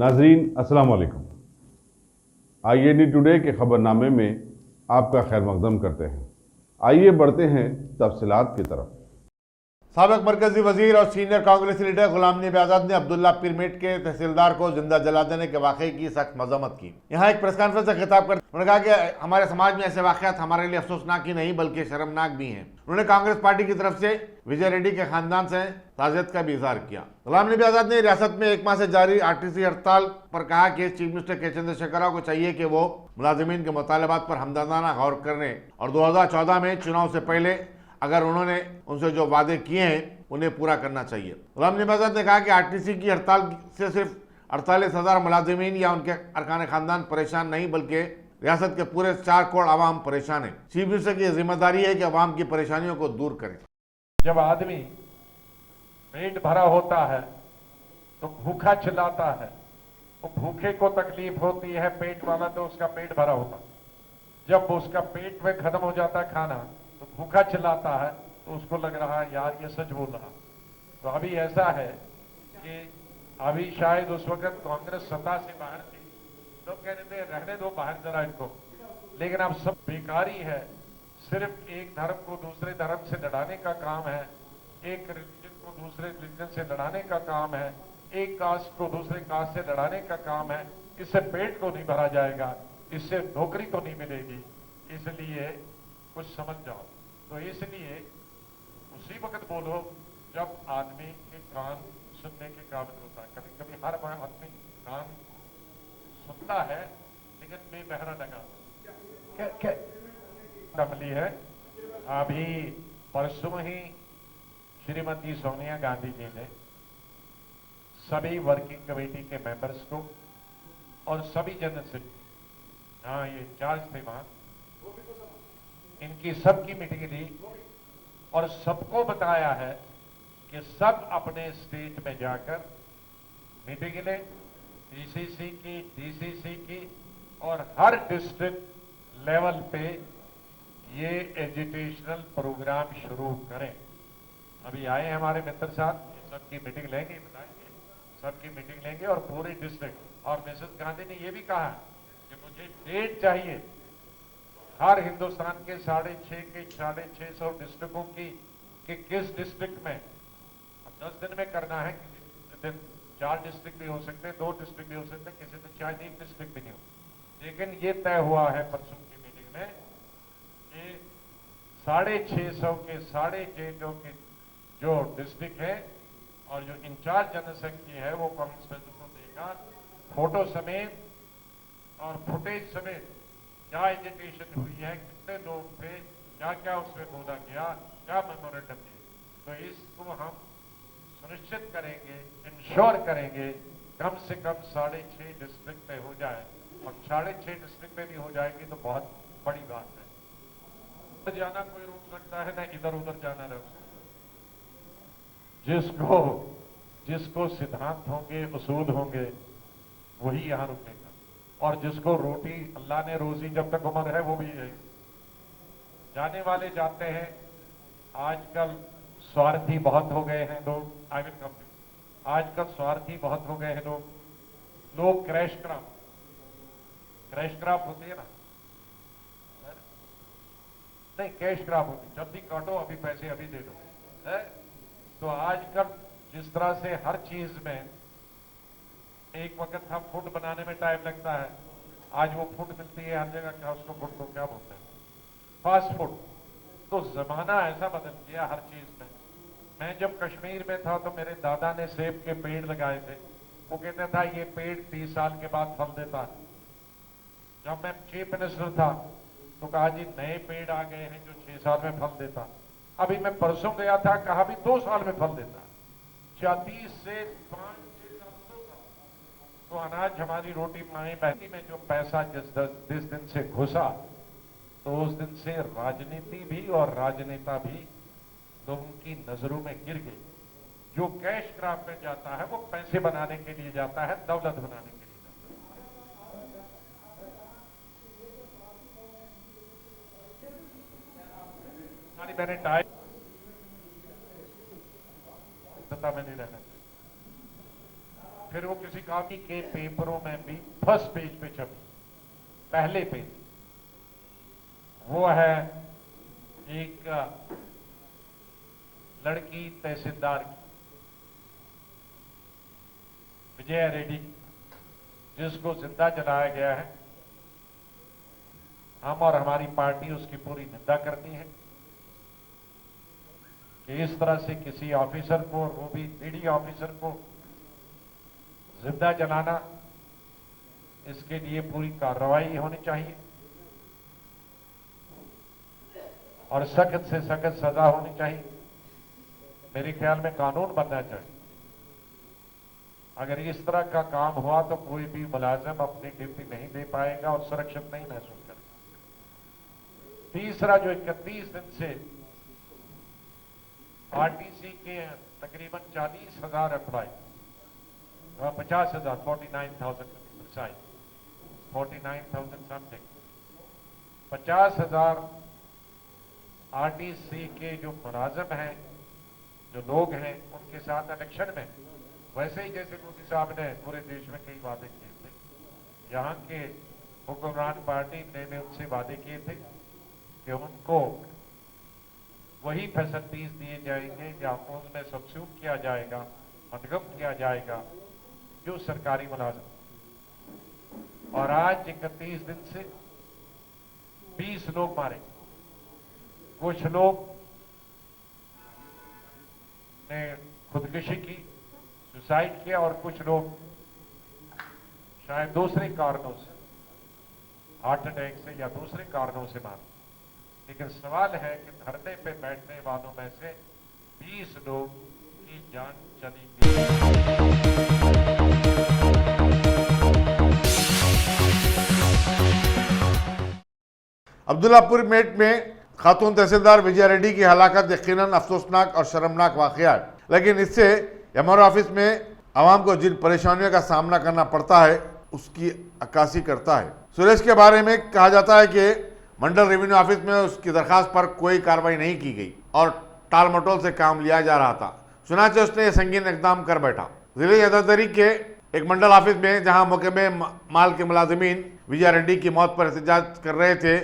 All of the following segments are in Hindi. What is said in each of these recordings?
नाजरीन अस्सलाम वालेकुम। IAD टुडे के खबरनामे में आपका खैर मकदम करते हैं। आइए बढ़ते हैं तफसीलात की तरफ। साबिक मरकजी वजीर और सीनियर कांग्रेसी लीडर गुलाम नबी आज़ाद ने अब्दुल्ला पीरमेट के तहसीलदार को जिंदा जला देने के वाक़े की सख्त मजम्मत की। यहाँ एक प्रेस कॉन्फ्रेंस से खिताब करते उन्होंने कहा कि हमारे समाज में ऐसे वाक़यात हमारे लिए अफसोसनाक ही नहीं बल्कि शर्मनाक भी हैं। उन्होंने कांग्रेस पार्टी की तरफ से विजय रेड्डी के खानदान से ताज़ियत का भी इजहार किया। गुलाम नबी आज़ाद ने रियासत में 1 माह से जारी RTC हड़ताल पर कहा कि चीफ मिनिस्टर के चंद्रशेखर राव को चाहिए कि वो मुलाजिमीन के मुतालबात पर हमदर्दाना गौर करने और 2014 में चुनाव से पहले अगर उन्होंने उनसे जो वादे किए हैं उन्हें पूरा करना चाहिए। गुलाम नबी आज़ाद ने कहा कि RTC की हड़ताल से सिर्फ 48,000 मुलाजिमीन या उनके अरकान खानदान परेशान नहीं बल्कि रियासत के पूरे 4 करोड़ आवाम परेशान है। चीफ मिनिस्टर की जिम्मेदारी है कि आवाम की परेशानियों को दूर करें। जब आदमी पेट भरा होता है तो भूखा चिल्लाता है, वो भूखे को तकलीफ होती है, पेट वाला तो उसका पेट भरा होता है। जब उसका पेट में खत्म हो जाता है खाना तो भूखा चिल्लाता है, तो उसको लग रहा है यार ये सच बोल रहा। तो अभी ऐसा है कि अभी शायद उस वक्त कांग्रेस सत्ता से बाहर थी, तो कह रहे थे रहने दो बाहर जरा इनको, लेकिन अब सब बेकारी है। सिर्फ एक धर्म को दूसरे धर्म से लड़ाने का काम है, एक रिलीजन को दूसरे रिलीजन से लड़ाने का काम है, एक कास्ट को दूसरे कास्ट से लड़ाने का काम है। इससे पेट तो नहीं भरा जाएगा, इससे नौकरी तो नहीं मिलेगी, इसलिए कुछ समझ जाओ। तो इसलिए उसी वक्त बोलो जब आदमी के कान सुनने के काबिल होता है। कभी कभी हर आदमी कान सुनता है लेकिन बेबहरा लगा मिली है। अभी परसों ही श्रीमती सोनिया गांधी जी ने सभी वर्किंग कमेटी के मेंबर्स को और सभी जनरल सेक्रेटरी, हाँ ये इंचार्ज थे वहां, इनकी सबकी मीटिंग ली और सबको बताया है कि सब अपने स्टेट में जाकर मीटिंग लें, PCC की, DCC की, और हर डिस्ट्रिक्ट लेवल पे ये एजुकेशनल प्रोग्राम शुरू करें। अभी आए हमारे मित्र साहब, सबकी मीटिंग लेंगे, बताएंगे, सबकी मीटिंग लेंगे और पूरे डिस्ट्रिक्ट। और मिसेस गांधी ने यह भी कहा कि मुझे डेट चाहिए हर हिंदुस्तान के 650 डिस्ट्रिक्टों की कि किस डिस्ट्रिक्ट में, अब 10 दिन में करना है, किसी दिन 4 डिस्ट्रिक्ट भी हो सकते हैं, 2 डिस्ट्रिक्ट भी हो सकते हैं, किसी दिन शायद 1 डिस्ट्रिक्ट भी नहीं हो। लेकिन ये तय हुआ है परसों की मीटिंग में कि 650 के 650 के जो डिस्ट्रिक्ट है और जो इंचार्ज जनरल सेक्रेटरी है वो कांग्रेस प्रेसिडेंट को देगा, फोटो समेत और फुटेज समेत क्या एजुकेशन हुई है, कितने लोग थे, क्या क्या उसमें बोला गया, क्या मेमोरेंडम दिए। तो इसको हम सुनिश्चित करेंगे, इंश्योर करेंगे कम से कम 6.5 डिस्ट्रिक्ट में हो जाए, और 6.5 डिस्ट्रिक्ट में भी हो जाएगी तो बहुत बड़ी बात है। तो जाना कोई रोक सकता है, ना इधर उधर जाना रोक सकता है। जिसको सिद्धांत होंगे, उसूल होंगे, वही यहां रुकेगा। और जिसको रोटी, अल्लाह ने रोजी जब तक उम्र है वो भी है। जाने वाले जाते हैं। आजकल स्वार्थी बहुत हो गए हैं लोग, आई विल कम। आजकल स्वार्थी बहुत हो गए हैं लोग क्रैश क्रॉप होती है ना, नहीं कैश क्रॉप होती, जल्दी काटो, अभी पैसे अभी दे दो है। तो आजकल जिस तरह से हर चीज में, एक वक्त था फूड बनाने में टाइम लगता है, आज वो फूड मिलती है हर जगह, क्या उसको फूड को क्या बोलते हैं, फास्ट फूड। तो जमाना ऐसा बदल गया हर चीज में। मैं जब कश्मीर में था तो मेरे दादा ने सेब के पेड़ लगाए थे, वो कहता था ये पेड़ 30 साल के बाद फल देता है। जब मैं चीफ मिनिस्टर था तो कहा जी नए पेड़ आ गए हैं जो 6 साल में फल देता। अभी मैं परसों गया था, कहा भी 2 साल में फल देता। 34 से 5 तो अनाज हमारी रोटी पानी बहती में जो पैसा जिस दिन से घुसा, तो उस दिन से राजनीति भी और राजनेता भी लोगों की नजरों में गिर गई। जो कैश क्रॉप में जाता है वो पैसे बनाने के लिए जाता है, दौलत बनाने के लिए जाता है। मैंने टाइम में नहीं रहना। फिर वो किसी कॉपी के पेपरों में भी फर्स्ट पेज पे छपी, पहले पेज। वो है एक लड़की तहसीलदार की, विजया रेड्डी, जिसको जिंदा जलाया गया है। हम और हमारी पार्टी उसकी पूरी निंदा करती है कि इस तरह से किसी ऑफिसर को, वो भी लेडी ऑफिसर को जिंदा जलाना, इसके लिए पूरी कार्रवाई होनी चाहिए और सख्त से सख्त सजा होनी चाहिए। मेरे ख्याल में कानून बनना चाहिए। अगर इस तरह का काम हुआ तो कोई भी मुलाजिम अपनी ड्यूटी नहीं दे पाएगा और सुरक्षित नहीं महसूस करेगा। तीसरा, जो 31 दिन से आरटीसी के तकरीबन 40,000 एम्प्लॉय, 50,000, 49,000 49,000 समथिंग, 50,000 आरटीसी के जो मुलाजिम हैं, जो लोग हैं, उनके साथ इलेक्शन में वैसे ही जैसे मोदी साहब ने पूरे देश में कई वादे किए थे, यहाँ के हुक्मरान पार्टी ने उनसे वादे किए थे कि उनको वही फैसिलिटीज दिए जाएंगे या उसमें सब्सिट्यूट किया जाएगा, मनगम किया जाएगा जो सरकारी मुलाजिम। और आज 31 दिन से 20 लोग मारे, कुछ लोग ने खुदकुशी की, सुसाइड किया, और कुछ लोग शायद दूसरे कारणों से, हार्ट अटैक से या दूसरे कारणों से मारे। लेकिन सवाल है कि धरने पे बैठने वालों में से 20 लोग की जान चली गई। अब्दुल्लापुर मेट में खातून तहसीलदार विजया रेड्डी की हलाकत यकीनन अफसोसनाक और शर्मनाक वाकया है, लेकिन इससे एमआरओ ऑफिस में आवाम को जिन परेशानियों का सामना करना पड़ता है उसकी अक्कासी करता है। सुरेश के बारे में कहा जाता है कि मंडल रेवेन्यू ऑफिस में उसकी दरखास्त पर कोई कार्रवाई नहीं की गई और टाल मटोल से काम लिया जा रहा था। चुनाचे उसने ये संगीन इकदाम कर बैठा। जिले जदादरी के एक मंडल ऑफिस में जहां मुकदमे माल के मुलाजिमीन विजया रेड्डी की मौत पर एहतजाज कर रहे थे,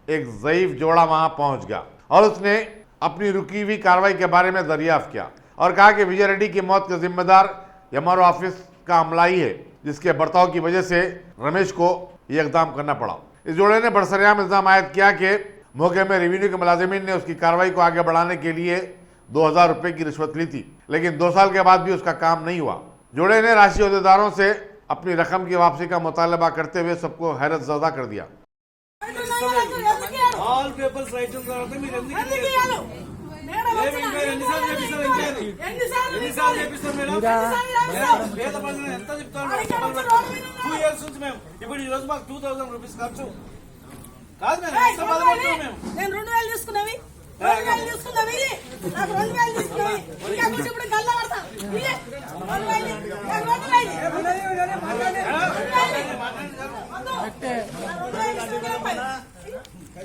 एक ज़ईफ जोड़ा वहां पहुंच गया और उसने अपनी रुकी हुई कार्रवाई के बारे में दरियाफ्त किया और कहा कि विजय रेड्डी की मौत का जिम्मेदार एमआरओ ऑफिस का अमला ही है, जिसके बर्ताव की वजह से रमेश को यह इकदाम करना पड़ा। इस जोड़े ने बरसरियाम इल्जाम आयद किया कि मौके में रेवेन्यू के मुलाजिमीन ने उसकी कार्रवाई को आगे बढ़ाने के लिए 2,000 रुपये की रिश्वत ली थी, लेकिन 2 साल के बाद भी उसका काम नहीं हुआ। जोड़े ने राशि अहदेदारों से अपनी रकम की वापसी का मुतालबा करते हुए सबको हैरत ज़दा कर दिया। ఆల్ పేపర్స్ రైటింగ్ తర్వాత మీరు ఎందుకు చేయాలి? ఎన్నిసార్లు చేపిస్తాం మేడం? పేద ప్రజలు ఎంత చెప్తారు? 2 years నుంచి మేము ఇప్పుడు ఈ రోజు మాకు 2,000 రూపీస్ ఖర్చు కాదు మేడం. ఎంత బాధపడుతున్నాం మేము. నేను 2,000 తీసుకున్నావి, 2,000 తీసుకున్నావి, నాకు 2,000 తీసుకున్నావి, ఇంకా కొంచెం ఇప్పుడు గల్లా పడతా ఇయ్యే 2,000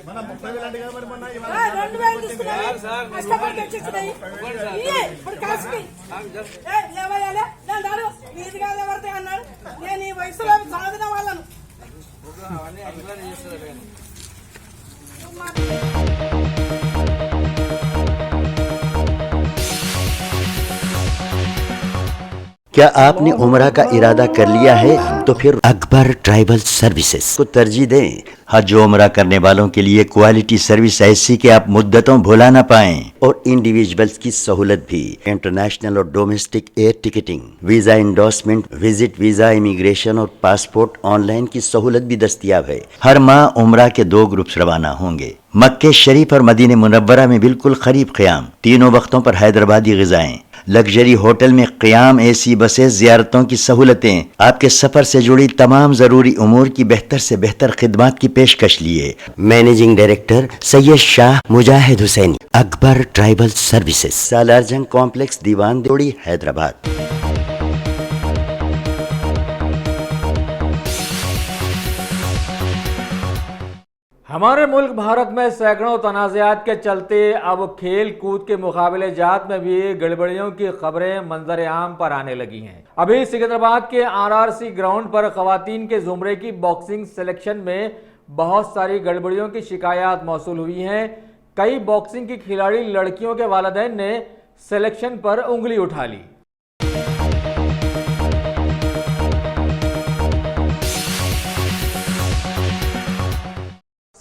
మన 30,000 అంటే కదా మరి మన 2,000 తీసుకున్నావి, కష్టపడి తెచ్చిచ్చినాయి ఇయ్యే ఇప్పుడు కాసుకి లేవయాలే నేను దాడు నీది కాదు ఎవరితే అన్నాడు. నేను ఈ వయసులో సాగిన వాళ్ళను అన్ని అధికారులు చేస్తారు. क्या आपने उम्रा का इरादा कर लिया है? तो फिर अकबर ट्राइबल सर्विसेज को तरजीह दें। हज उम्रा करने वालों के लिए क्वालिटी सर्विस ऐसी कि आप मुद्दतों भुला ना पाएं और इंडिविजुअल्स की सहूलत भी। इंटरनेशनल और domestic air ticketing, visa endorsement, visit visa, immigration और पासपोर्ट ऑनलाइन की सहूलत भी दस्तयाब है। हर माह उम्रा के 2 ग्रुप्स रवाना होंगे। मक्के शरीफ और मदीने मुनव्वरा में बिल्कुल करीब क़याम, तीनों वक्तों पर हैदराबादी ग़िज़ाएं, लग्जरी होटल में क़याम, एसी बसें, ज़ियारतों की सहूलतें, आपके सफ़र से जुड़ी तमाम ज़रूरी उमूर की बेहतर से बेहतर खिदमात की पेशकश लिए। Managing director Syed Shah Mujahid Hussaini, Akbar tribal services, Salarjung complex, Diwan Devdi, Hyderabad. हमारे मुल्क भारत में सैकड़ों तनाज़ात के चलते अब खेल कूद के मुकाबले जात में भी गड़बड़ियों की खबरें मंजर आम पर आने लगी हैं। अभी सिकंदराबाद के RRC ग्राउंड पर खवातीन के जुमरे की बॉक्सिंग सिलेक्शन में बहुत सारी गड़बड़ियों की शिकायत मौसूल हुई हैं। कई बॉक्सिंग की खिलाड़ी लड़कियों के वालिदैन ने सिलेक्शन पर उंगली उठा ली।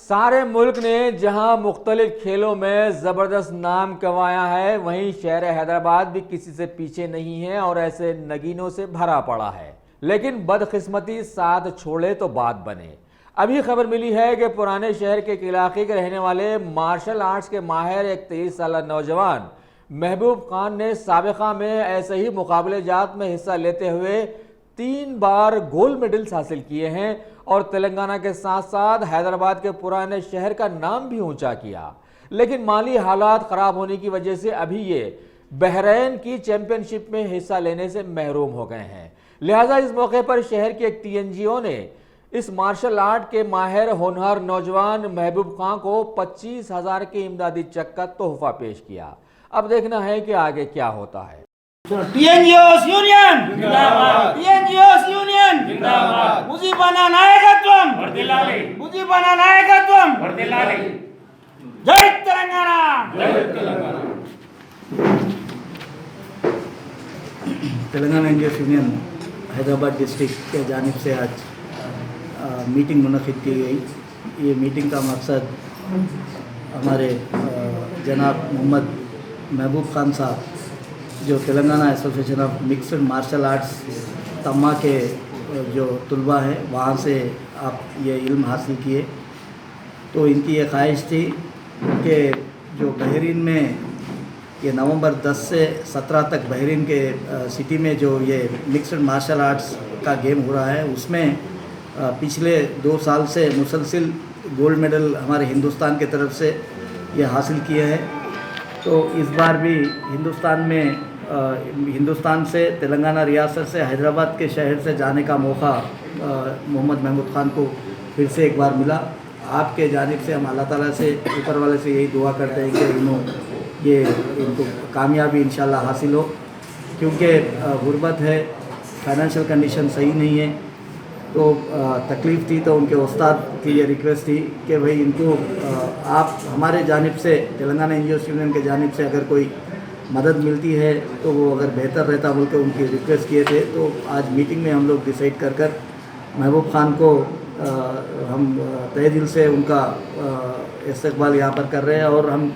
सारे मुल्क ने जहां मुख्तलिफ खेलों में ज़बरदस्त नाम कमाया है, वहीं शहर हैदराबाद भी किसी से पीछे नहीं है और ऐसे नगीनों से भरा पड़ा है। लेकिन बदकिस्मती साथ छोड़े तो बात बने। अभी खबर मिली है कि पुराने शहर के एक इलाके के रहने वाले मार्शल आर्ट्स के माहिर एक 23 साल नौजवान महबूब खान ने साबिका में ऐसे ही मुकाबले जात में हिस्सा लेते हुए 3 बार गोल्ड मेडल्स हासिल किए हैं और तेलंगाना के साथ साथ हैदराबाद के पुराने शहर का नाम भी ऊंचा किया। लेकिन माली हालात खराब होने की वजह से अभी ये बहरीन की चैंपियनशिप में हिस्सा लेने से महरूम हो गए हैं। लिहाजा इस मौके पर शहर की एक TNGO ने इस मार्शल आर्ट के माहिर होनहार नौजवान महबूब खान को 25,000 के इमदादी चेक का तोहफा पेश किया। अब देखना है कि आगे क्या होता है। TNGOs यूनियन जिंदाबाद, TNGOs यूनियन जिंदाबाद, मुजीबाना नायकत्वम वर्धिल्लाली, मुजीबाना नायकत्वम वर्धिल्लाली, जय तेलंगाना, जय Telangana. Telangana NGOs union Hyderabad district के जानिब से आज मीटिंग मुनक़िद की गई। ये मीटिंग का मकसद हमारे जनाब मोहम्मद महबूब खान साहब जो Telangana association of mixed martial arts तम्मा के जो तलबा हैं वहाँ से आप ये इल्म हासिल किए, तो इनकी ये ख्वाहिश थी कि जो बहरीन में ये नवंबर 10 से 17 तक बहरीन के सिटी में जो ये मिक्स्ड मार्शल आर्ट्स का गेम हो रहा है उसमें पिछले 2 साल से मुसलसिल गोल्ड मेडल हमारे हिंदुस्तान की तरफ से ये हासिल किए हैं। तो इस बार भी हिंदुस्तान से तेलंगाना रियासत से हैदराबाद के शहर से जाने का मौका मोहम्मद महमूद खान को फिर से एक बार मिला। आपके जानिब से हम अल्लाह ताला से ऊपर वाले से यही दुआ करते हैं कि इनको कामयाबी इंशाल्लाह हासिल हो, क्योंकि गुर्बत है, फाइनेंशियल कंडीशन सही नहीं है। तो तकलीफ़ थी, तो उनके उस्ताद की ये रिक्वेस्ट थी कि भाई इनको आप हमारे जानिब से तेलंगाना एनजीओस यूनियन के जानिब से अगर कोई मदद मिलती है तो वो अगर बेहतर रहता बोल के उनकी रिक्वेस्ट किए थे। तो आज मीटिंग में हम लोग डिसाइड कर महबूब खान को हम तहे दिल से उनका इस्तकबाल यहाँ पर कर रहे हैं और हम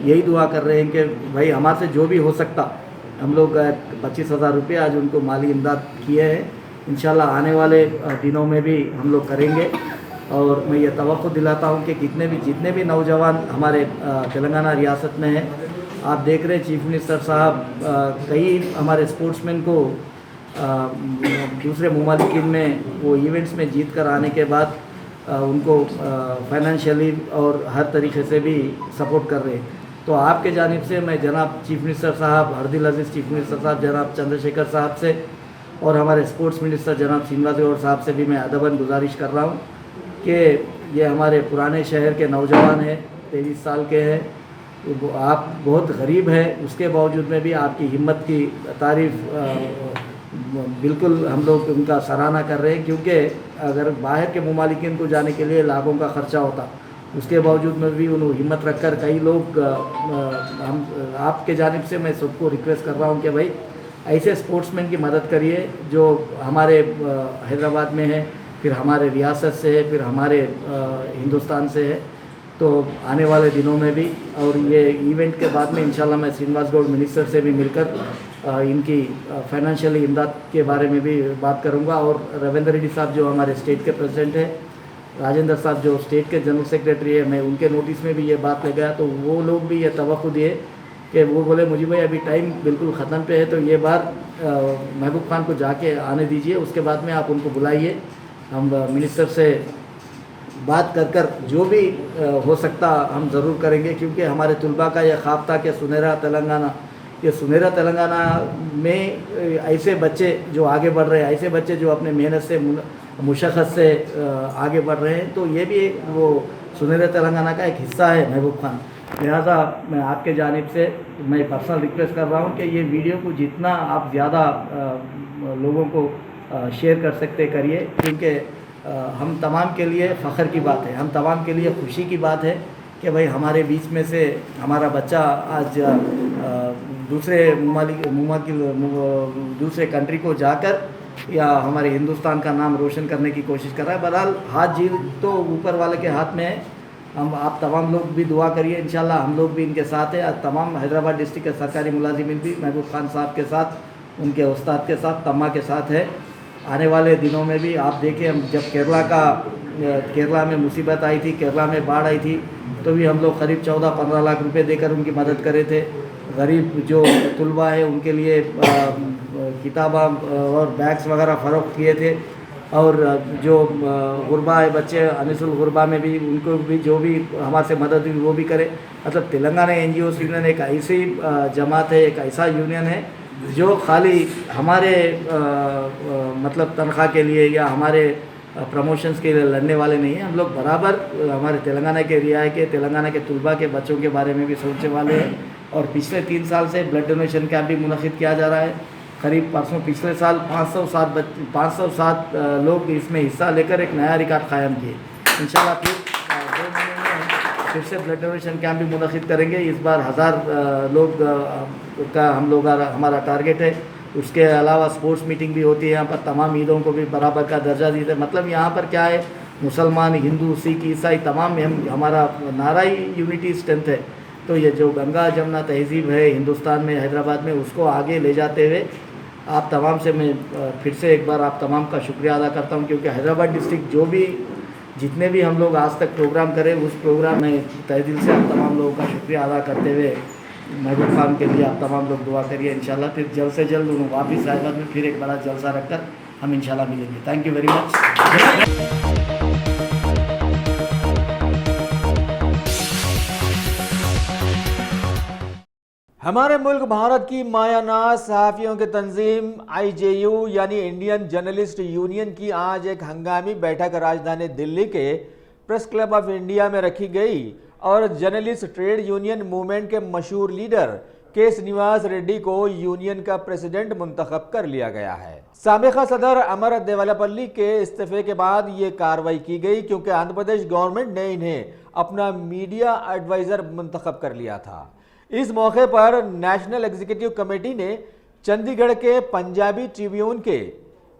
यही दुआ कर रहे हैं कि भाई हमारे से जो भी हो सकता, हम लोग 25,000 रुपये आज उनको माली इमदाद किए हैं। इंशाल्लाह आने वाले दिनों में भी हम लोग करेंगे और मैं ये तवक्को दिलाता हूँ कि जितने भी नौजवान हमारे तेलंगाना रियासत में हैं, आप देख रहे हैं चीफ मिनिस्टर साहब कई हमारे स्पोर्ट्समैन को दूसरे मुमालिकिन में वो इवेंट्स में जीत कर आने के बाद उनको फाइनेंशियली और हर तरीके से भी सपोर्ट कर रहे हैं। तो आपके जानिब से मैं जनाब चीफ मिनिस्टर साहब हरदिल अजीज़ चीफ मिनिस्टर साहब जनाब चंद्रशेखर साहब से और हमारे स्पोर्ट्स मिनिस्टर जनाब श्रीनिवास गौड़ साहब से भी मैं अदबन गुजारिश कर रहा हूँ कि ये हमारे पुराने शहर के नौजवान हैं, 23 साल के हैं, आप बहुत गरीब हैं, उसके बावजूद में भी आपकी हिम्मत की तारीफ़ बिल्कुल हम लोग उनका सराहना कर रहे हैं, क्योंकि अगर बाहर के मुमालिकिन को जाने के लिए लाखों का ख़र्चा होता, उसके बावजूद में भी उन्होंने हिम्मत रखकर कई लोग हम आपके जानिब से मैं सबको रिक्वेस्ट कर रहा हूँ कि भाई ऐसे स्पोर्ट्समैन की मदद करिए जो हमारे हैदराबाद में है, फिर हमारे रियासत से है, फिर हमारे हिंदुस्तान से है। तो आने वाले दिनों में भी और ये इवेंट के बाद में इंशाल्लाह मैं श्रीनिवास गौड़ मिनिस्टर से भी मिलकर इनकी फाइनेंशियली इमदाद के बारे में भी बात करूंगा। और रविंद्र रेड्डी साहब जो हमारे स्टेट के प्रेसिडेंट हैं, राजेंद्र साहब जो स्टेट के जनरल सेक्रेटरी है, मैं उनके नोटिस में भी ये बात ले गया, तो वो लोग भी ये तवक्को दिए कि वो बोले मुझे भाई अभी टाइम बिल्कुल ख़त्म पे है, तो ये बार महबूब खान को जाके आने दीजिए, उसके बाद में आप उनको बुलाइए। हम मिनिस्टर से बात कर जो भी हो सकता हम ज़रूर करेंगे, क्योंकि हमारे तुलबा का यह ख्वाब था कि सुनहरा तेलंगाना में ऐसे बच्चे जो आगे बढ़ रहे हैं, ऐसे बच्चे जो अपने मेहनत से मुशक्क़त से आगे बढ़ रहे हैं, तो ये भी वो सुनहरे तेलंगाना का एक हिस्सा है महबूब खान। लिहाजा मैं आपके जानिब से मैं पर्सनल रिक्वेस्ट कर रहा हूँ कि ये वीडियो को जितना आप ज़्यादा लोगों को शेयर कर सकते करिए, क्योंकि हम तमाम के लिए फ़ख्र की बात है, हम तमाम के लिए खुशी की बात है कि भाई हमारे बीच में से हमारा बच्चा आज दूसरे दूसरे कंट्री को जाकर या हमारे हिंदुस्तान का नाम रोशन करने की कोशिश कर रहा है। बहरहाल हाथ जीत तो ऊपर वाले के हाथ में है। हम आप तमाम लोग भी दुआ करिए, इंशाल्लाह हम लोग भी इनके साथ हैं। आज तमाम हैदराबाद डिस्ट्रिक्ट के सरकारी मुलाजिमीन भी महबूब खान साहब के साथ, उनके उस्ताद के साथ, तम्मा के साथ है। आने वाले दिनों में भी आप देखें, हम जब केरला में मुसीबत आई थी, केरला में बाढ़ आई थी, तो भी हम लोग करीब 14-15 लाख रुपए देकर उनकी मदद करे थे। गरीब जो तुलबा है उनके लिए किताबा और बैग्स वगैरह फ़रोख्त किए थे। और जो गुरबा है बच्चे, अनिसुल गुरबा में भी उनको भी जो भी हमारे से मदद हुई वो भी करे। मतलब तेलंगाना NGOs यूनियन एक ऐसी जमात है, एक ऐसा यूनियन है जो खाली हमारे मतलब तनख्वाह के लिए या हमारे प्रमोशंस के लिए लड़ने वाले नहीं हैं। हम लोग बराबर हमारे तेलंगाना के रियाय के, तेलंगाना के तुलबा के बच्चों के बारे में भी सोचने वाले हैं। और पिछले 3 साल से ब्लड डोनेशन कैंप भी मुनक़िद किया जा रहा है। करीब पिछले साल 507 लोग इसमें हिस्सा लेकर एक नया रिकॉर्ड कायम किए। इंशाल्लाह फिर 2 महीने में फिर से ब्लड डोनेशन कैंप भी मुनक़िद करेंगे। इस बार 1000 लोग का हमारा टारगेट है। उसके अलावा स्पोर्ट्स मीटिंग भी होती है यहाँ पर। तमाम ईदों को भी बराबर का दर्जा देते हैं। मतलब यहाँ पर क्या है, मुसलमान, हिंदू, सिख, ईसाई तमाम हमारा नारा ही यूनिटी स्ट्रेंथ है। तो ये जो गंगा जमुना तहजीब है हिंदुस्तान में, हैदराबाद में, उसको आगे ले जाते हुए आप तमाम से मैं फिर से एक बार आप तमाम का शुक्रिया अदा करता हूँ, क्योंकि हैदराबाद डिस्ट्रिक्ट जितने भी हम लोग आज तक प्रोग्राम करें, उस प्रोग्राम में तहे दिल से आप तमाम लोगों का शुक्रिया अदा करते हुए महबूब खान के लिए आप तमाम लोग दुआ करिए। इंशाल्लाह फिर जल्द से जल्द उन्होंने वापस हैदराबाद में फिर एक बड़ा जलसा रखकर हम इंशाल्लाह मिलेंगे। Thank you very much. हमारे मुल्क भारत की मायानाज सहाफ़ियों की तंजीम IJU यानी इंडियन जर्नलिस्ट यूनियन की आज एक हंगामी बैठक राजधानी दिल्ली के प्रेस क्लब ऑफ इंडिया में रखी गई और जर्नलिस्ट ट्रेड यूनियन मूवमेंट के मशहूर लीडर के श्रीनिवास रेड्डी को यूनियन का प्रेसिडेंट मुंतखब कर लिया गया है। साबिका सदर अमर देवलापल्ली के इस्तीफे के बाद ये कार्रवाई की गई, क्योंकि आंध्र प्रदेश गवर्नमेंट ने इन्हें अपना मीडिया एडवाइजर मुंतखब कर लिया था। इस मौके पर नेशनल एग्जीक्यूटिव कमेटी ने चंडीगढ़ के पंजाबी ट्रिब्यून के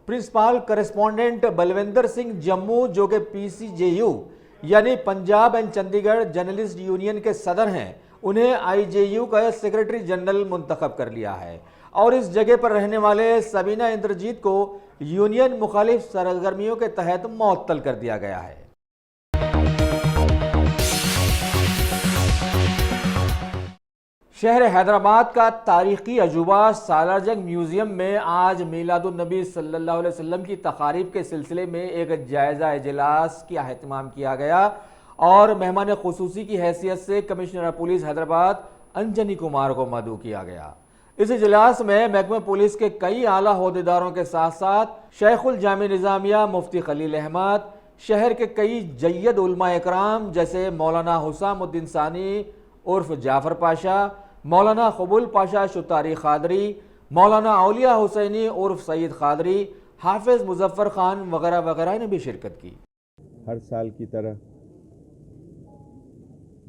प्रिंसिपल करेस्पॉन्डेंट बलविंदर सिंह जम्मू, जो कि PCJU यानी Punjab and Chandigarh journalist union के सदर हैं, उन्हें IJU का सेक्रेटरी जनरल मुंतखब कर लिया है। और इस जगह पर रहने वाले सबीना इंद्रजीत को यूनियन मुखालिफ सरगर्मियों के तहत मुअत्तल कर दिया गया है। शहर हैदराबाद का तारीखी अजूबा सालारजंग म्यूजियम में आज मीलादुन्नबी सल्लल्लाहु अलैहि वसल्लम की तकारीब के सिलसिले में एक जायज़ा इजलास का एहतमाम किया गया और मेहमान खुसूसी की हैसियत से कमिश्नर पुलिस हैदराबाद अंजनी कुमार को मदऊ किया गया। इस इजलास में महकमा पुलिस के कई आला ओहदेदारों के साथ साथ शेखुल जामी निज़ामिया मुफ्ती खलील अहमद, शहर के कई जय्यद उलमा इकराम जैसे मौलाना हुसामुद्दीन सानी उर्फ जाफर पाशा, मौलाना कबूल पाशा शुतारी खादरी, मौलाना औलिया हुसैनी उर्फ सईद खादरी, हाफिज मुजफ्फर खान वगैरह वगैरह ने भी शिरकत की। हर साल की तरह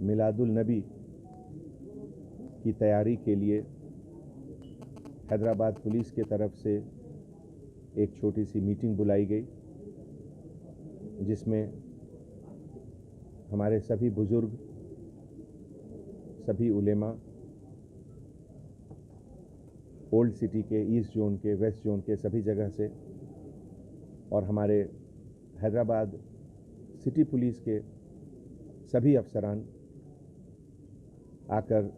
मिलादुल नबी की तैयारी के लिए हैदराबाद पुलिस के तरफ से एक छोटी सी मीटिंग बुलाई गई, जिसमें हमारे सभी बुजुर्ग, सभी उलेमा, ओल्ड सिटी के, ईस्ट जोन के, वेस्ट जोन के सभी जगह से और हमारे हैदराबाद सिटी पुलिस के सभी अफसरान आकर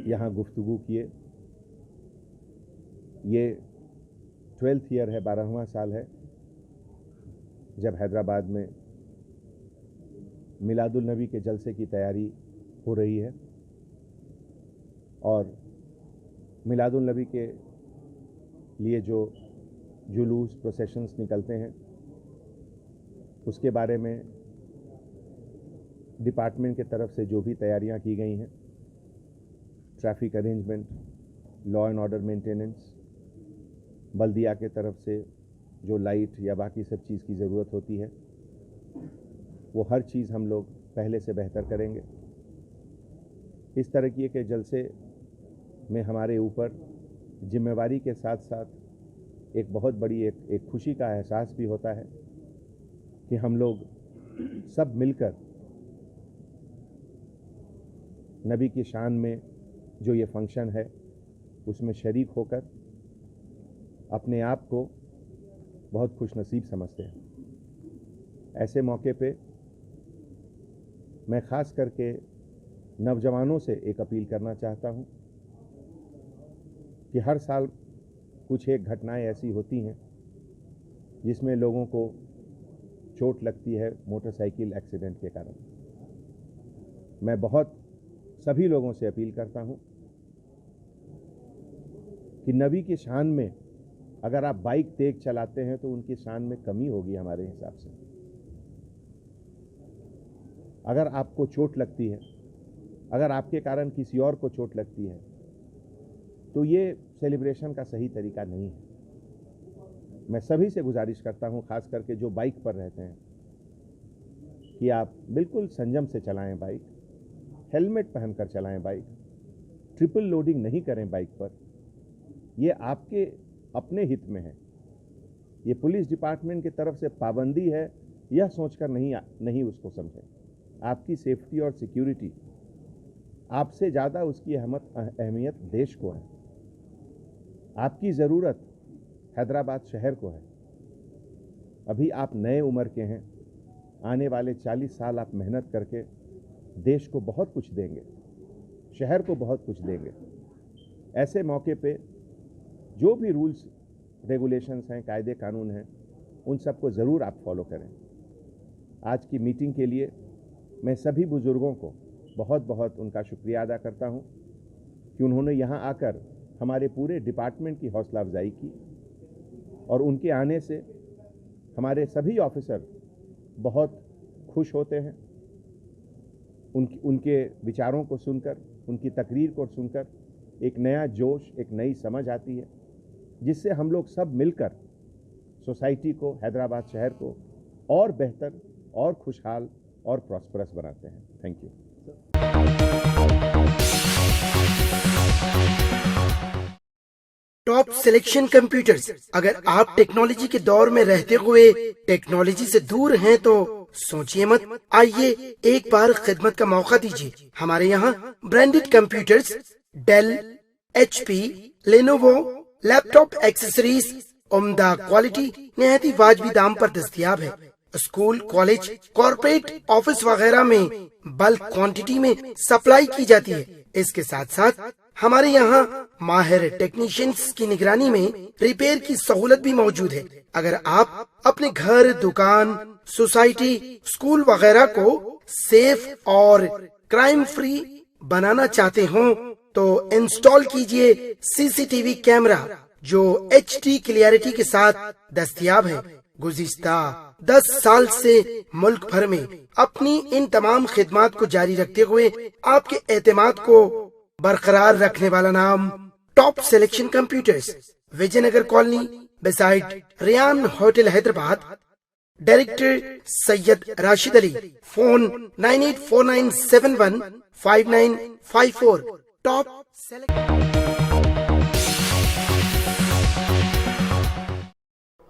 यहाँ गुफ्तगू किए। ये 12th ईयर है, 12वां साल है जब हैदराबाद में मिलादुल नबी के जलसे की तैयारी हो रही है और मिलादुल नबी के लिए जो जुलूस, प्रोसेशंस निकलते हैं उसके बारे में डिपार्टमेंट की तरफ से जो भी तैयारियां की गई हैं, traffic arrangement, law and order maintenance, बल्दिया के तरफ से जो लाइट या बाकी सब चीज़ की ज़रूरत होती है, वो हर चीज़ हम लोग पहले से बेहतर करेंगे। इस तरह के जलसे में हमारे ऊपर जिम्मेवारी के साथ साथ एक बहुत बड़ी एक खुशी का एहसास भी होता है कि हम लोग सब मिलकर नबी की शान में जो ये फंक्शन है उसमें शरीक होकर अपने आप को बहुत खुशनसीब समझते हैं। ऐसे मौके पे मैं ख़ास करके नौजवानों से एक अपील करना चाहता हूं कि हर साल कुछ एक घटनाएं ऐसी होती हैं जिसमें लोगों को चोट लगती है मोटरसाइकिल एक्सीडेंट के कारण। मैं बहुत सभी लोगों से अपील करता हूं कि नबी की शान में अगर आप बाइक तेज चलाते हैं तो उनकी शान में कमी होगी हमारे हिसाब से। अगर आपको चोट लगती है, अगर आपके कारण किसी और को चोट लगती है, तो ये सेलिब्रेशन का सही तरीका नहीं है। मैं सभी से गुजारिश करता हूं, खास करके जो बाइक पर रहते हैं, कि आप बिल्कुल संयम से चलाएं बाइक, हेलमेट पहनकर चलाएं बाइक, ट्रिपल लोडिंग नहीं करें बाइक पर। ये आपके अपने हित में है। ये पुलिस डिपार्टमेंट की तरफ से पाबंदी है, यह सोचकर नहीं उसको समझें। आपकी सेफ्टी और सिक्योरिटी आपसे ज़्यादा उसकी अहमियत देश को है। आपकी ज़रूरत हैदराबाद शहर को है। अभी आप नए उम्र के हैं, आने वाले 40 साल आप मेहनत करके देश को बहुत कुछ देंगे, शहर को बहुत कुछ देंगे। ऐसे मौके पे जो भी रूल्स रेगुलेशंस हैं, कायदे कानून हैं, उन सबको ज़रूर आप फॉलो करें। आज की मीटिंग के लिए मैं सभी बुज़ुर्गों को बहुत बहुत उनका शुक्रिया अदा करता हूं कि उन्होंने यहां आकर हमारे पूरे डिपार्टमेंट की हौसला अफजाई की, और उनके आने से हमारे सभी ऑफिसर बहुत खुश होते हैं। उनके विचारों को सुनकर, उनकी तकरीर को सुनकर एक नया जोश, एक नई समझ आती है, जिससे हम लोग सब मिलकर सोसाइटी को, हैदराबाद शहर को और बेहतर और खुशहाल और प्रॉस्परस बनाते हैं। Thank you. Top selection computers. अगर आप टेक्नोलॉजी के दौर में रहते हुए टेक्नोलॉजी से दूर हैं तो सोचिए मत, आइए एक बार खिदमत का मौका दीजिए। हमारे यहाँ branded computers Dell, HP, Lenovo, laptop accessories उम्दा क्वालिटी निहायत ही वाजबी दाम पर दस्तयाब है। स्कूल, कॉलेज, कॉर्पोरेट, ऑफिस वगैरह में बल्क क्वांटिटी में सप्लाई की जाती है। इसके साथ साथ हमारे यहाँ माहिर टेक्नीशियंस की निगरानी में रिपेयर की सहूलत भी मौजूद है। अगर आप अपने घर, दुकान, सोसाइटी, स्कूल वगैरह को सेफ और क्राइम फ्री बनाना चाहते हो तो इंस्टॉल कीजिए CCTV कैमरा जो HD क्लियरिटी के साथ दस्तयाब है। गुज़िश्ता 10 साल से मुल्क भर में अपनी इन तमाम खिदमात को जारी रखते हुए आपके एतमाद को बरकरार रखने वाला नाम top selection computers, Vijayanagar colony beside Riyan hotel Hyderabad. Director Syed Rashid Ali. Phone 9849715954। Top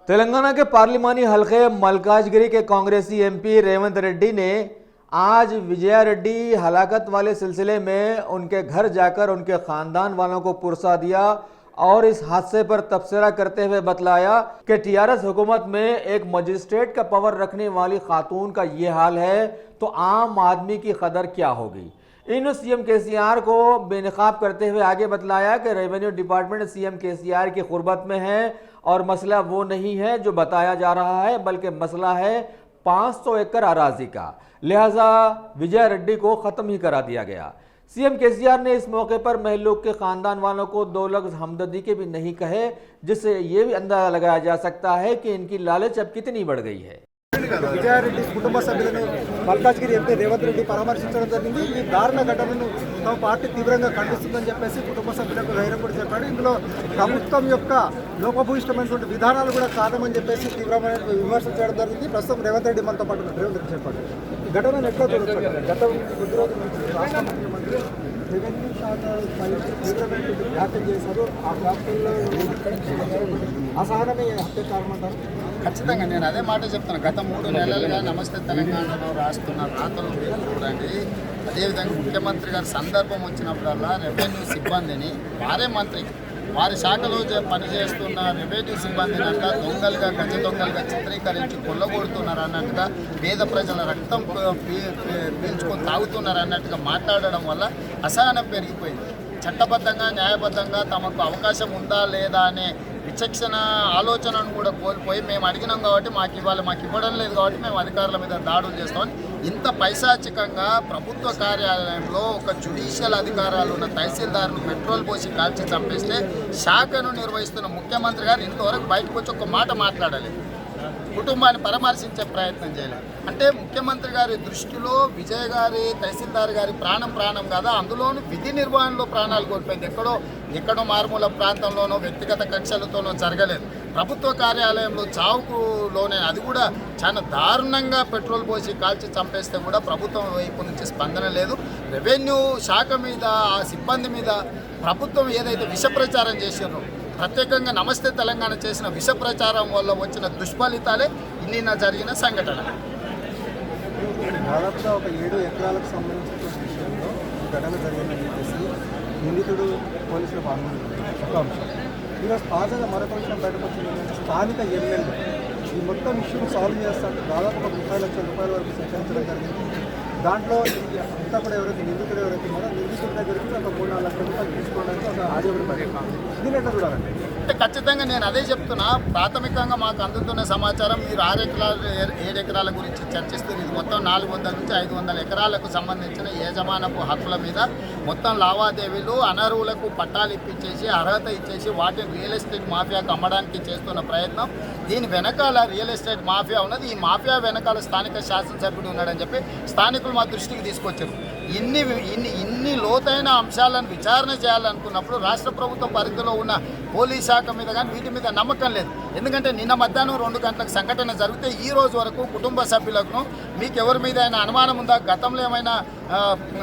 Telangana के पार्लिमानी हलके मलकाजगिरी के कांग्रेसी MP रेवंत रेड्डी ने आज विजया रेड्डी हलाकत वाले सिलसिले में उनके घर जाकर उनके खानदान वालों को पुरसा दिया और इस हादसे पर तबसरा करते हुए बतलाया कि TRS हुकूमत में एक मजिस्ट्रेट का पावर रखने वाली खातून का ये हाल है तो आम आदमी की कदर क्या होगी। इन CM KCR को बेनकाब करते हुए आगे बतलाया कि रेवेन्यू डिपार्टमेंट CM KCR की खुर्बत में है और मसला वो नहीं है जो बताया जा रहा है, बल्कि मसला है 500 एकड़ अराजी का, लिहाजा विजय रेड्डी को ख़त्म ही करा दिया गया। CM KCR ने इस मौके पर महलूक के खानदान वालों को 2 लफ्ज़ हमदर्दी के भी नहीं कहे, जिससे ये भी अंदाजा लगाया जा सकता है कि इनकी लालच अब कितनी बढ़ गई है। విజయారెడ్డి కుటుంబ సభ్యులను మల్కాజ్గిరి ఎంపీ రేవంత్ రెడ్డి పరామర్శించడం జరిగింది. ఈ దారుణ ఘటనను తమ పార్టీ తీవ్రంగా ఖండిస్తుందని చెప్పేసి కుటుంబ సభ్యులకు ధైర్యం కూడా చెప్పాడు. ఇందులో ప్రభుత్వం యొక్క లోపభూయిష్టమైనటువంటి విధానాలు కూడా కారణమని చెప్పేసి తీవ్రమైన విమర్శలు చేయడం జరిగింది. ప్రస్తుతం రేవంత్ రెడ్డి మనతో పాటు రేవంత్ రెడ్డి చెప్పాడు. ఈ ఘటనను ఎట్లా చూడొచ్చు? గత కొద్ది రోజుల నుంచి రాష్ట్ర ముఖ్యమంత్రి రెవెన్యూ శాఖ తీవ్రమైనటువంటి వ్యాఖ్యలు చేశారు. ఆ వ్యాఖ్యల్లో అసహనమే హత్య కారణమంటారు. ఖచ్చితంగా నేను అదే మాట చెప్తాను. గత 3 నెలలుగా నమస్తే తెలంగాణలో రాస్తున్న రాతలు మీరు చూడండి. అదేవిధంగా ముఖ్యమంత్రి గారి సందర్భం వచ్చినప్పుడల్లా రెవెన్యూ సిబ్బందిని వారే మంత్రి వారి శాఖలో పనిచేస్తున్న రెవెన్యూ సిబ్బందిని అంట దొంగలుగా గజ దొంగలుగా చిత్రీకరించి కొల్లగొడుతున్నారు అన్నట్టుగా పేద ప్రజల రక్తం పీల్చుకొని తాగుతున్నారు అన్నట్టుగా మాట్లాడడం వల్ల అసహనం పెరిగిపోయింది. చట్టబద్ధంగా న్యాయబద్ధంగా తమకు అవకాశం ఉందా లేదా అనే విచక్షణ ఆలోచనను కూడా కోల్పోయి మేము అడిగినాం కాబట్టి మాకు ఇవ్వడం లేదు కాబట్టి మేము అధికారుల మీద దాడులు చేస్తామని ఇంత పైశాచికంగా ప్రభుత్వ కార్యాలయంలో ఒక జ్యుడిషియల్ అధికారాలు ఉన్న తహసీల్దార్ను పెట్రోల్ పోసి కాల్చి చంపేస్తే శాఖను నిర్వహిస్తున్న ముఖ్యమంత్రి గారు ఇంతవరకు బయటకు వచ్చి ఒక మాట మాట్లాడలేదు. కుటుంబాన్ని పరామర్శించే ప్రయత్నం చేయలేదు. అంటే ముఖ్యమంత్రి గారి దృష్టిలో విజయ్ గారి తహసీల్దార్ గారి ప్రాణం కాదా, అందులోనూ విధి నిర్వహణలో ప్రాణాలు కోల్పోయింది. ఎక్కడో మారుమూల ప్రాంతంలోనో వ్యక్తిగత కక్షలతోనో జరగలేదు. ప్రభుత్వ కార్యాలయంలో చావుకులోనే అది కూడా చాలా దారుణంగా పెట్రోల్ పోసి కాల్చి చంపేస్తే కూడా ప్రభుత్వం వైపు నుంచి స్పందన లేదు. రెవెన్యూ శాఖ మీద ఆ సిబ్బంది మీద ప్రభుత్వం ఏదైతే విష ప్రచారం చేశారో ప్రత్యేకంగా నమస్తే తెలంగాణ చేసిన విష ప్రచారం వల్ల వచ్చిన దుష్ఫలితాలే నిన్న జరిగిన సంఘటన. దాదాపుగా ఒక 7 ఎకరాలకు సంబంధించిన విషయంలో ఘటన జరిగిందని చెప్పేసి నిందితుడు పోలీసులు పాల్గొన్నారు. ఒక అంశం. ఈరోజు తాజాగా మరొక విషయం బయటకు వచ్చింది. స్థానిక ఎమ్మెల్యే ఈ మొత్తం ఇష్యూను సాల్వ్ చేస్తాడు దాదాపు ఒక 30 లక్షల రూపాయల వరకు సేకరించడం జరిగింది. దాంట్లో అంతా కూడా ఎవరైతే నిందితుడు ఉన్నారో నిందితుడి దగ్గరికి ఒక 3-4 లక్షల రూపాయలు తీసుకోవడానికి ఒక ఆడియో దీని ఎట్లా చూడాలండి? అంటే ఖచ్చితంగా నేను అదే చెప్తున్నా. ప్రాథమికంగా మాకు అందుతున్న సమాచారం మీరు 7 ఎకరాల గురించి చర్చిస్తుంది. ఇది మొత్తం 400 నుంచి 500 ఎకరాలకు సంబంధించిన యజమానపు హక్కుల మీద మొత్తం లావాదేవీలు అనర్హులకు పట్టాలు ఇప్పించేసి అర్హత ఇచ్చేసి వాటిని రియల్ ఎస్టేట్ మాఫియాకు అమ్మడానికి చేస్తున్న ప్రయత్నం. దీని వెనకాల రియల్ ఎస్టేట్ మాఫియా ఉన్నది. ఈ మాఫియా వెనకాల స్థానిక శాసనసభ్యుడు ఉన్నాడని చెప్పి స్థానికులు మా దృష్టికి తీసుకొచ్చారు. ఇన్ని లోతైన అంశాలను విచారణ చేయాలనుకున్నప్పుడు రాష్ట్ర ప్రభుత్వ పరిధిలో ఉన్న పోలీస్ శాఖ మీద కానీ వీటి మీద నమ్మకం లేదు. ఎందుకంటే నిన్న మధ్యాహ్నం 2 గంటలకు సంఘటన జరిగితే ఈ రోజు వరకు కుటుంబ సభ్యులకు మీకు ఎవరి మీద అయినా అనుమానం ఉందా, గతంలో ఏమైనా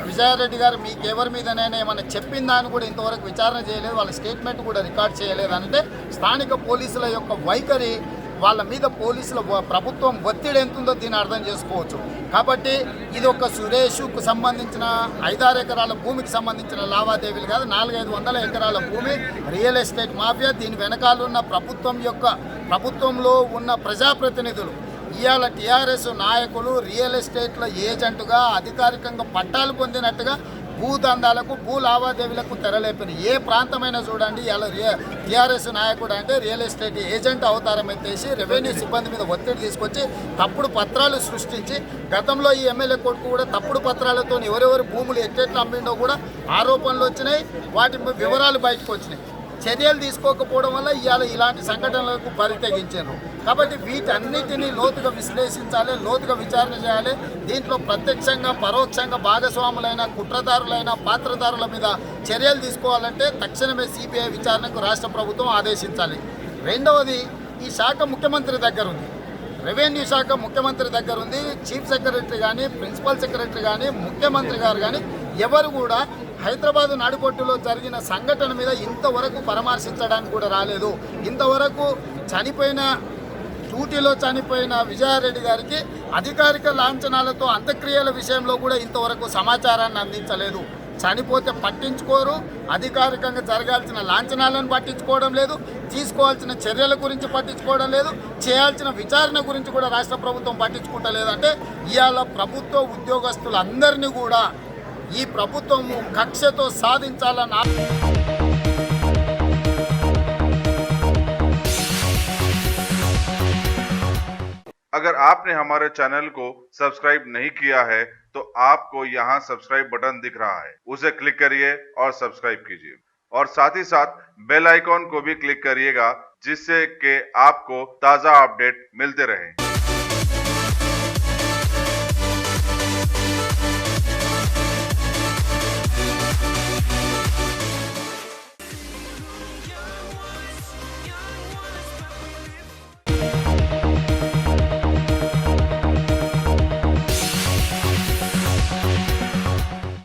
విజయారెడ్డి గారు మీకు ఎవరి మీదనైనా ఏమైనా చెప్పిందా అని కూడా ఇంతవరకు విచారణ చేయలేదు. వాళ్ళ స్టేట్మెంట్ కూడా రికార్డ్ చేయలేదు. అంటే స్థానిక పోలీసుల యొక్క వైఖరి, వాళ్ళ మీద పోలీసుల ప్రభుత్వం ఒత్తిడి ఎంతుందో దీన్ని అర్థం చేసుకోవచ్చు. కాబట్టి ఇది ఒక సురేష్కు సంబంధించిన 5-6 ఎకరాల భూమికి సంబంధించిన లావాదేవీలు కాదు, 400-500 ఎకరాల భూమి రియల్ ఎస్టేట్ మాఫియా. దీని వెనకాలన్న ప్రభుత్వంలో ఉన్న ప్రజాప్రతినిధులు ఇవాళ టీఆర్ఎస్ నాయకులు రియల్ ఎస్టేట్ల ఏజెంటుగా అధికారికంగా పట్టాలు పొందినట్టుగా భూదందాలకు భూ లావాదేవీలకు తెరలేపిన ఏ ప్రాంతమైనా చూడండి. ఇలా టీఆర్ఎస్ నాయకుడు అంటే రియల్ ఎస్టేట్ ఏజెంట్ అవతారం ఎత్తేసి రెవెన్యూ సిబ్బంది మీద ఒత్తిడి తీసుకొచ్చి తప్పుడు పత్రాలు సృష్టించి గతంలో ఈ ఎమ్మెల్యే కొడుకు కూడా తప్పుడు పత్రాలతో ఎవరెవరు భూములు ఎట్టెట్లు అమ్మిండో కూడా ఆరోపణలు వచ్చినాయి. వాటి వివరాలు బయటకు వచ్చినాయి. చర్యలు తీసుకోకపోవడం వల్ల ఇవాళ ఇలాంటి సంఘటనలకు బరి తెగించారు. కాబట్టి వీటన్నిటినీ లోతుగా విశ్లేషించాలి, లోతుగా విచారణ చేయాలి. దీంట్లో ప్రత్యక్షంగా పరోక్షంగా భాగస్వాములైన కుట్రదారులైన పాత్రదారుల మీద చర్యలు తీసుకోవాలంటే తక్షణమే సిబిఐ విచారణకు రాష్ట్ర ప్రభుత్వం ఆదేశించాలి. రెండవది, ఈ శాఖ ముఖ్యమంత్రి దగ్గర ఉంది, రెవెన్యూ శాఖ ముఖ్యమంత్రి దగ్గర ఉంది. చీఫ్ సెక్రటరీ కానీ ప్రిన్సిపల్ సెక్రటరీ కానీ ముఖ్యమంత్రి గారు కానీ ఎవరు కూడా హైదరాబాద్ నడిబొట్టులో జరిగిన సంఘటన మీద ఇంతవరకు పరామర్శించడానికి కూడా రాలేదు. ఇంతవరకు డ్యూటీలో చనిపోయిన విజయారెడ్డి గారికి అధికారిక లాంఛనాలతో అంత్యక్రియల విషయంలో కూడా ఇంతవరకు సమాచారాన్ని అందించలేదు. చనిపోతే పట్టించుకోరు, అధికారికంగా జరగాల్సిన లాంఛనాలను పట్టించుకోవడం లేదు, తీసుకోవాల్సిన చర్యల గురించి పట్టించుకోవడం లేదు, చేయాల్సిన విచారణ గురించి కూడా రాష్ట్ర ప్రభుత్వం పట్టించుకుంటలేదు. అంటే ఇవాళ ప్రభుత్వ ఉద్యోగస్తులందరినీ కూడా ఈ ప్రభుత్వం కక్షతో సాధించాలన్న अगर आपने हमारे चैनल को सब्सक्राइब नहीं किया है तो आपको यहाँ सब्सक्राइब बटन दिख रहा है, उसे क्लिक करिए और सब्सक्राइब कीजिए और साथ ही साथ बेल आइकॉन को भी क्लिक करिएगा जिससे कि आपको ताज़ा अपडेट मिलते रहें।